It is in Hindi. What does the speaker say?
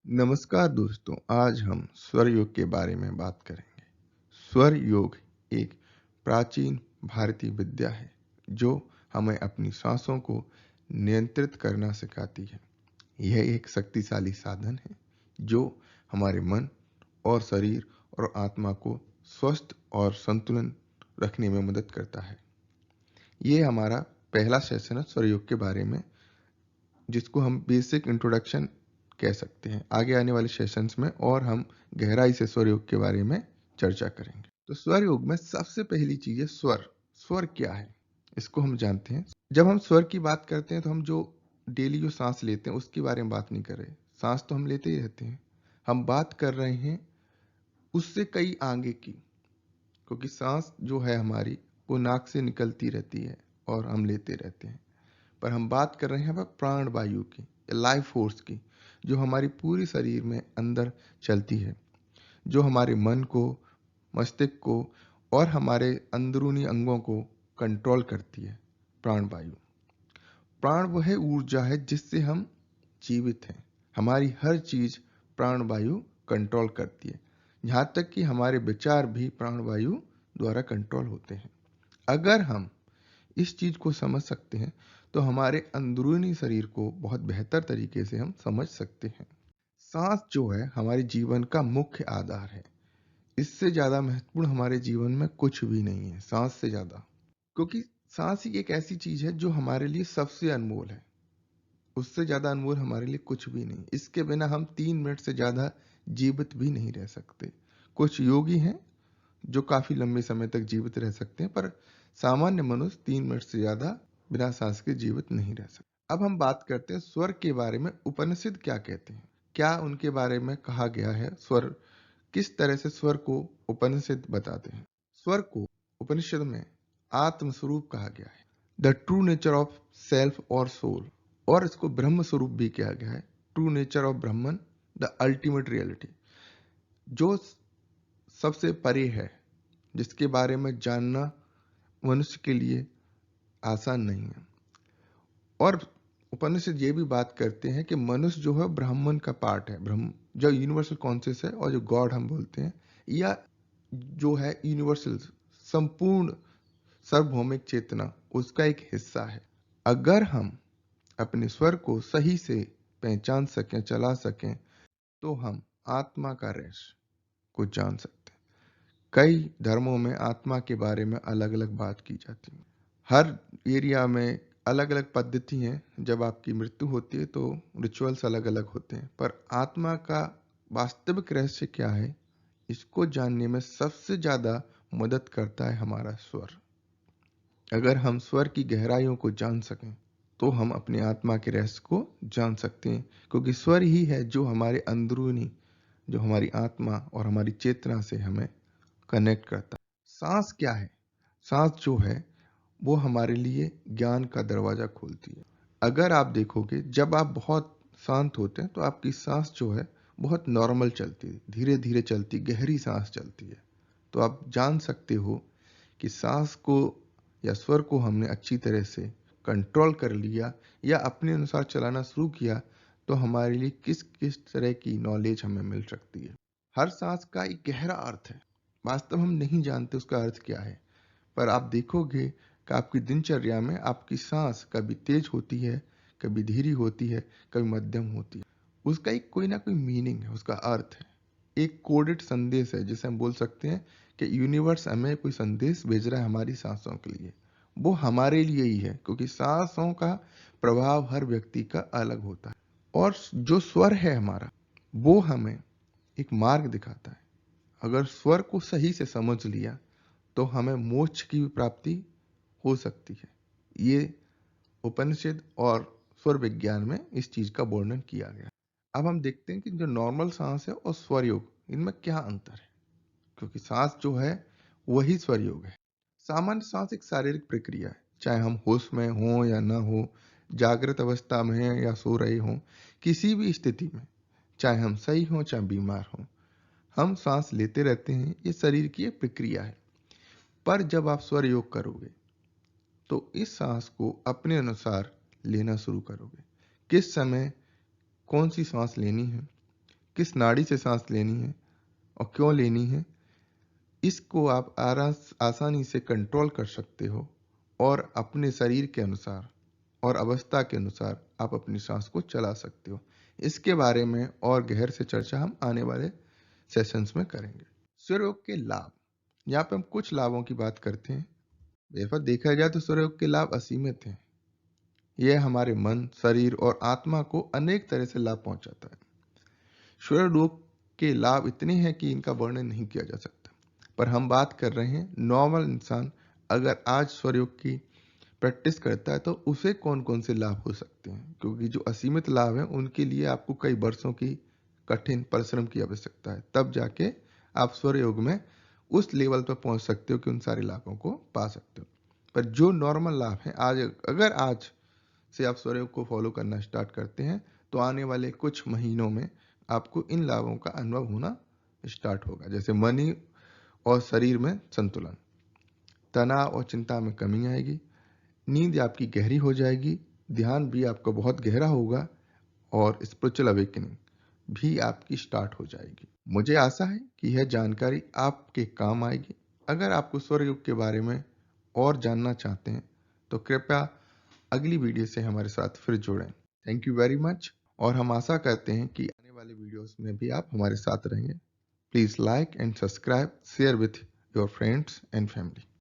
नमस्कार दोस्तों, आज हम स्वर योग के बारे में बात करेंगे। स्वर योग एक प्राचीन भारतीय विद्या है जो हमें अपनी सांसों को नियंत्रित करना सिखाती है। यह एक शक्तिशाली साधन है जो हमारे मन और शरीर और आत्मा को स्वस्थ और संतुलन रखने में मदद करता है। ये हमारा पहला सेशन है स्वर योग के बारे में, जिसको हम बेसिक इंट्रोडक्शन कह सकते हैं। आगे आने वाले सेशंस में और हम गहराई से स्वर योग के बारे में चर्चा करेंगे। तो स्वर योग में सबसे पहली चीज है स्वर। स्वर क्या है, इसको हम जानते हैं। जब हम स्वर की बात करते हैं तो हम जो डेली जो सांस लेते हैं उसके बारे में बात नहीं कर रहे। सांस तो हम लेते ही रहते हैं, हम बात कर रहे हैं उससे कई आगे की, क्योंकि सांस जो है हमारी वो नाक से निकलती रहती है और हम लेते रहते हैं। पर हम बात कर रहे हैं अब प्राण वायु की, लाइफ फोर्स की, जो हमारी पूरी शरीर में अंदर चलती है, जो हमारे मन को, मस्तिष्क को और हमारे अंदरूनी अंगों को कंट्रोल करती है। प्राण वायु, प्राण वह ऊर्जा है जिससे हम जीवित हैं। हमारी हर चीज प्राण वायु कंट्रोल करती है, यहाँ तक कि हमारे विचार भी प्राण वायु द्वारा कंट्रोल होते हैं। अगर हम इस चीज को समझ सकते हैं तो हमारे अंदरूनी शरीर को बहुत बेहतर तरीके से हम समझ सकते हैं। सांस जो है हमारे जीवन का मुख्य आधार है। इससे ज्यादा महत्वपूर्ण हमारे जीवन में कुछ भी नहीं है सांस से ज्यादा, क्योंकि सांस ही एक ऐसी चीज है जो हमारे लिए सबसे अनमोल है। उससे ज्यादा अनमोल हमारे लिए कुछ भी नहीं। इसके बिना हम 3 मिनट से ज्यादा जीवित भी नहीं रह सकते। कुछ योगी हैं जो काफी लंबे समय तक जीवित रह सकते हैं, पर सामान्य मनुष्य 3 मिनट से ज्यादा बिना सांस के जीवित नहीं रह सकता। अब हम बात करते हैं स्वर के बारे में। उपनिषद क्या कहते हैं, क्या उनके बारे में कहा गया है, स्वर किस तरह से स्वर को उपनिषद बताते हैं। स्वर को उपनिषद में आत्म स्वरूप कहा गया है, the true nature of self और सोल, और इसको ब्रह्म स्वरूप भी कहा गया है, true nature of Brahman, the ultimate reality, जो सबसे परे है, जिसके बारे में जानना मनुष्य के लिए आसान नहीं है। और उपनिषद ये भी बात करते हैं कि मनुष्य जो है ब्राह्मण का पार्ट है। ब्रह्म जो यूनिवर्सल कॉन्शियस है और जो गॉड हम बोलते हैं, या जो है यूनिवर्सल संपूर्ण सार्वभौमिक चेतना, उसका एक हिस्सा है। अगर हम अपने स्वर को सही से पहचान सकें, चला सकें, तो हम आत्मा का रहस्य को जान सकते हैं। कई धर्मों में आत्मा के बारे में अलग अलग बात की जाती है। हर एरिया में अलग अलग पद्धति हैं। जब आपकी मृत्यु होती है तो रिचुअल्स अलग अलग होते हैं, पर आत्मा का वास्तविक रहस्य क्या है, इसको जानने में सबसे ज्यादा मदद करता है हमारा स्वर। अगर हम स्वर की गहराइयों को जान सकें तो हम अपने आत्मा के रहस्य को जान सकते हैं, क्योंकि स्वर ही है जो हमारे अंदरूनी, जो हमारी आत्मा और हमारी चेतना से हमें कनेक्ट करता है। सांस क्या है, सांस जो है वो हमारे लिए ज्ञान का दरवाजा खोलती है। अगर आप देखोगे, जब आप बहुत शांत होते हैं तो आपकी सांस जो है बहुत नॉर्मल चलती है, धीरे धीरे चलती, गहरी सांस चलती है। तो आप जान सकते हो कि सांस को या स्वर को हमने अच्छी तरह से कंट्रोल कर लिया या अपने अनुसार चलाना शुरू किया तो हमारे लिए किस किस तरह की नॉलेज हमें मिल सकती है। हर सांस का एक गहरा अर्थ है। वास्तव हम नहीं जानते उसका अर्थ क्या है, पर आप देखोगे कि आपकी दिनचर्या में आपकी सांस कभी तेज होती है, कभी धीरी होती है, कभी मध्यम होती है। उसका एक कोई ना कोई मीनिंग है, उसका अर्थ है, एक कोडेड संदेश है, जिसे हम बोल सकते हैं कि यूनिवर्स हमें कोई संदेश भेज रहा है हमारी सांसों के लिए। वो हमारे लिए ही है, क्योंकि सांसों का प्रभाव हर व्यक्ति का अलग होता है। और जो स्वर है हमारा, वो हमें एक मार्ग दिखाता है। अगर स्वर को सही से समझ लिया तो हमें मोक्ष की भी प्राप्ति हो सकती है। ये उपनिषद और स्वर विज्ञान में इस चीज का वर्णन किया गया। अब हम देखते हैं कि जो नॉर्मल सांस है और स्वर योग, इनमें क्या अंतर है, क्योंकि सांस जो है वही स्वर योग है। सामान्य सांस एक शारीरिक प्रक्रिया है, चाहे हम होश में हों या ना हो, जागृत अवस्था में हैं या सो रहे हों, किसी भी स्थिति में, चाहे हम सही हों चाहे बीमार हों, हम सांस लेते रहते हैं। ये शरीर की एक प्रक्रिया है। पर जब आप स्वर योग करोगे तो इस सांस को अपने अनुसार लेना शुरू करोगे। किस समय कौन सी सांस लेनी है, किस नाड़ी से सांस लेनी है और क्यों लेनी है, इसको आप आसानी से कंट्रोल कर सकते हो और अपने शरीर के अनुसार और अवस्था के अनुसार आप अपनी सांस को चला सकते हो। इसके बारे में और गहर से चर्चा हम आने वाले सेशंस में करेंगे। स्वरयोग के लाभ, यहाँ पे हम कुछ लाभों की बात करते हैं। बेशक देखा जाए तो स्वरयोग के लाभ असीमित हैं। यह हमारे मन, शरीर और आत्मा को अनेक तरह से लाभ पहुंचाता है। स्वरयोग के लाभ इतने हैं कि इनका वर्णन नहीं किया जा सकता, पर हम बात कर रहे हैं नॉर्मल इंसान अगर आज स्वरयोग की प्रैक्टिस करता है तो उसे कौन कौन से लाभ हो सकते हैं, क्योंकि जो असीमित लाभ हैं उनके लिए आपको कई वर्षों की कठिन परिश्रम की आवश्यकता है, तब जाके आप स्वरयोग में उस लेवल पर पहुंच सकते हो कि उन सारे लाभों को पा सकते हो। पर जो नॉर्मल लाभ हैं, आज से आप स्वरयोग को फॉलो करना स्टार्ट करते हैं तो आने वाले कुछ महीनों में आपको इन लाभों का अनुभव होना स्टार्ट होगा, जैसे मन और शरीर में संतुलन, तनाव और चिंता में कमी आएगी, नींद आपकी गहरी हो जाएगी, ध्यान भी आपका बहुत गहरा होगा और स्पिरिचुअल अवेकनिंग भी आपकी स्टार्ट हो जाएगी। मुझे आशा है कि यह जानकारी आपके काम आएगी। अगर आपको स्वरयोग के बारे में और जानना चाहते हैं तो कृपया अगली वीडियो से हमारे साथ फिर जुड़ें। थैंक यू वेरी मच, और हम आशा करते हैं कि आने वाले वीडियोस में भी आप हमारे साथ रहेंगे। Please like and subscribe, share with your friends and family.